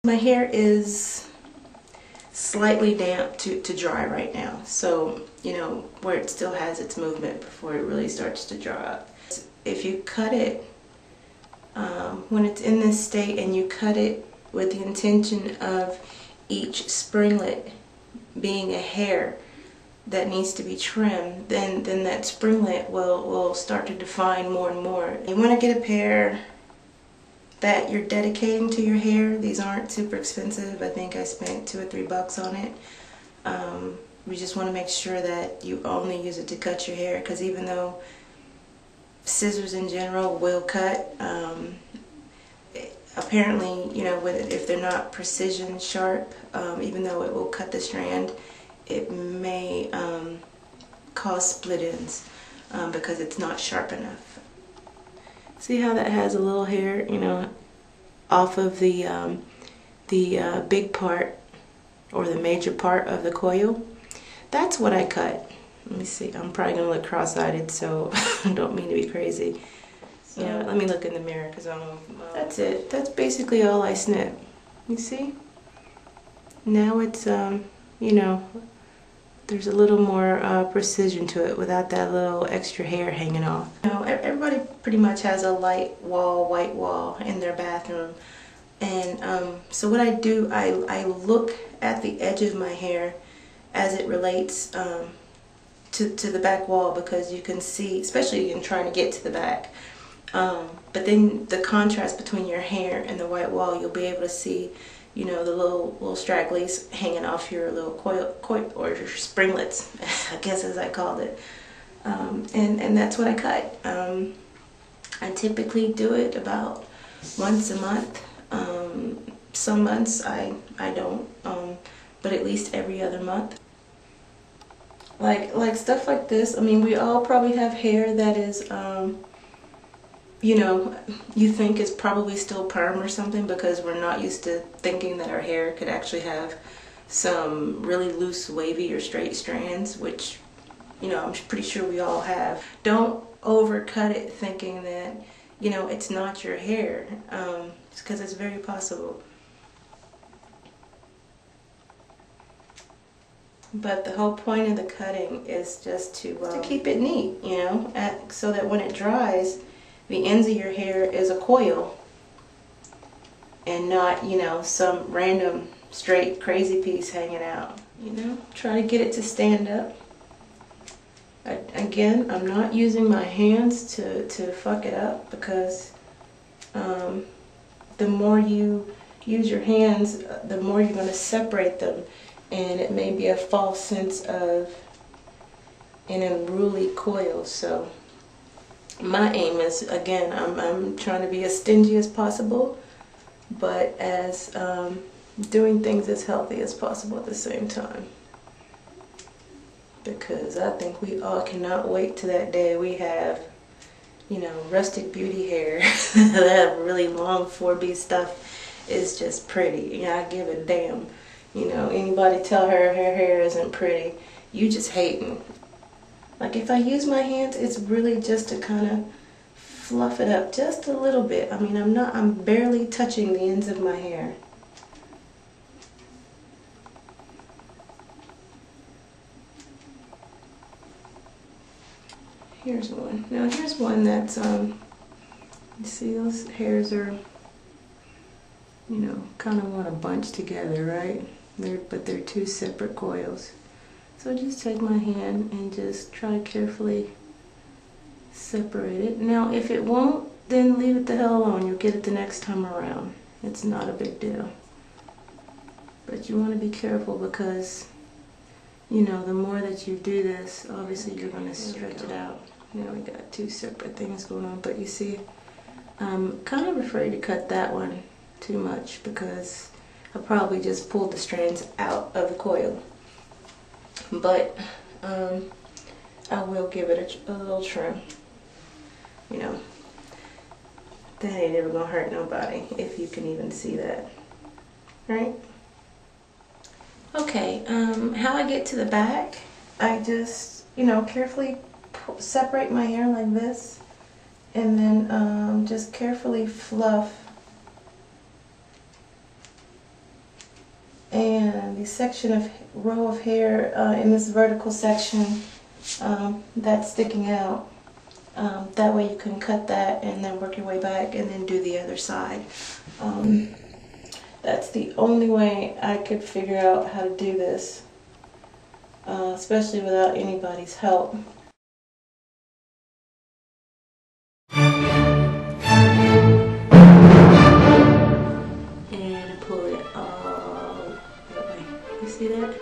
My hair is slightly damp to dry right now, so you know, where it still has its movement before it really starts to dry up. If you cut it when it's in this state and you cut it with the intention of each springlet being a hair that needs to be trimmed, then that springlet will start to define more and more. You want to get a pair that you're dedicating to your hair. These aren't super expensive. I think I spent $2 or $3 on it. You just want to make sure that you only use it to cut your hair, because even though scissors in general will cut, apparently, you know, if they're not precision sharp, even though it will cut the strand, it may cause split ends because it's not sharp enough. See how that has a little hair, you know, off of the big part or the major part of the coil? That's what I cut. Let me see. I'm probably going to look cross-eyed, so I don't mean to be crazy. So, yeah, let me look in the mirror because I don't know. That's it. That's basically all I snip. You see? Now it's, you know, there's a little more precision to it without that little extra hair hanging off. You know, everybody pretty much has a light wall, white wall in their bathroom. And so what I do, I look at the edge of my hair as it relates to the back wall, because you can see, especially in trying to get to the back. But then the contrast between your hair and the white wall, you'll be able to see, you know, the little stragglies hanging off your little coil or your springlets, I guess as I called it. And that's what I cut. I typically do it about once a month. Some months I don't, but at least every other month. Like stuff like this, I mean, we all probably have hair that is, you know, you think is probably still perm or something, because we're not used to thinking that our hair could actually have some really loose, wavy, or straight strands, which, you know, I'm pretty sure we all have. Don't overcut it thinking that, you know, it's not your hair, because it's very possible. But the whole point of the cutting is just to keep it neat, you know, so that when it dries, the ends of your hair is a coil and not, you know, some random straight crazy piece hanging out. You know, try to get it to stand up. Again, I'm not using my hands to fuck it up, because the more you use your hands, the more you're going to separate them, and it may be a false sense of an unruly coil. So my aim is, again, I'm trying to be as stingy as possible, but as doing things as healthy as possible at the same time. Because I think we all cannot wait to that day we have, you know, rustic beauty hair. That really long 4B stuff is just pretty. Yeah, I give a damn. You know, anybody tell her hair isn't pretty, you just hating. Like, if I use my hands, it's really just to kind of fluff it up just a little bit. I mean, I'm barely touching the ends of my hair. Here's one. Now here's one that's, you see those hairs are, you know, kind of want to bunch together, right? But they're two separate coils. So just take my hand and just try to carefully separate it. Now if it won't, then leave it the hell alone. You'll get it the next time around. It's not a big deal. But you want to be careful, because, you know, the more that you do this, obviously you're going to stretch it out. Now we got two separate things going on, but you see, I'm kind of afraid to cut that one too much, because I probably just pulled the strands out of the coil. But I will give it a little trim. You know, that ain't ever gonna hurt nobody, if you can even see that, right? Okay, how I get to the back, I just, you know, carefully separate my hair like this, and then just carefully fluff and the section of row of hair in this vertical section that's sticking out. That way you can cut that and then work your way back and then do the other side. That's the only way I could figure out how to do this, especially without anybody's help. And pull it all the way. You see that?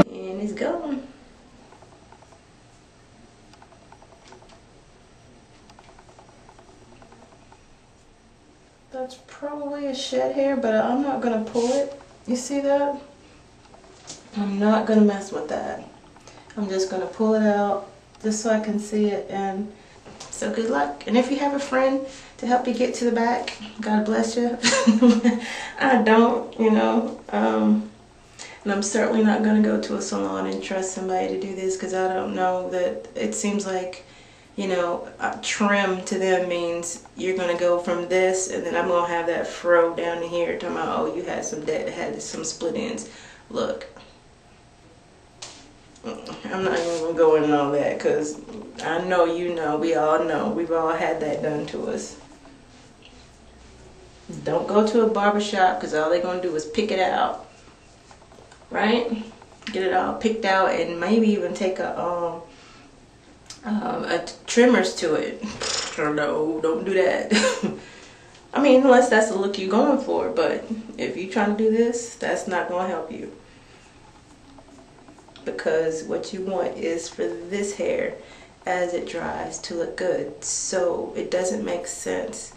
And it's gone. That's probably a shed hair, but I'm not going to pull it. You see that? I'm not going to mess with that. I'm just going to pull it out just so I can see it. And so good luck. And if you have a friend to help you get to the back, God bless you. I don't, you know. And I'm certainly not going to go to a salon and trust somebody to do this, because I don't know that it seems like, you know, trim to them means you're going to go from this and then I'm going to have that fro down to here talking about, oh, you had some split ends. Look, I'm not even going to go into all that, because I know, you know, we all know, we've all had that done to us. Don't go to a barbershop, because all they're going to do is pick it out. Right? Get it all picked out and maybe even take a trimmers to it. No, don't do that. I mean, unless that's the look you're going for, but if you're trying to do this, that's not going to help you. Because what you want is for this hair, as it dries, to look good. So it doesn't make sense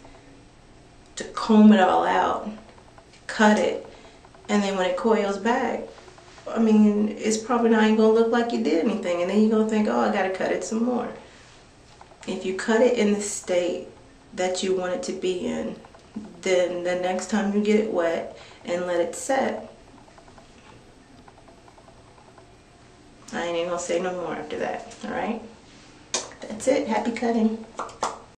to comb it all out, cut it, and then when it coils back, I mean, it's probably not even going to look like you did anything. And then you're going to think, oh, I got to cut it some more. If you cut it in the state that you want it to be in, then the next time you get it wet and let it set, I ain't even going to say no more after that. All right? That's it. Happy cutting.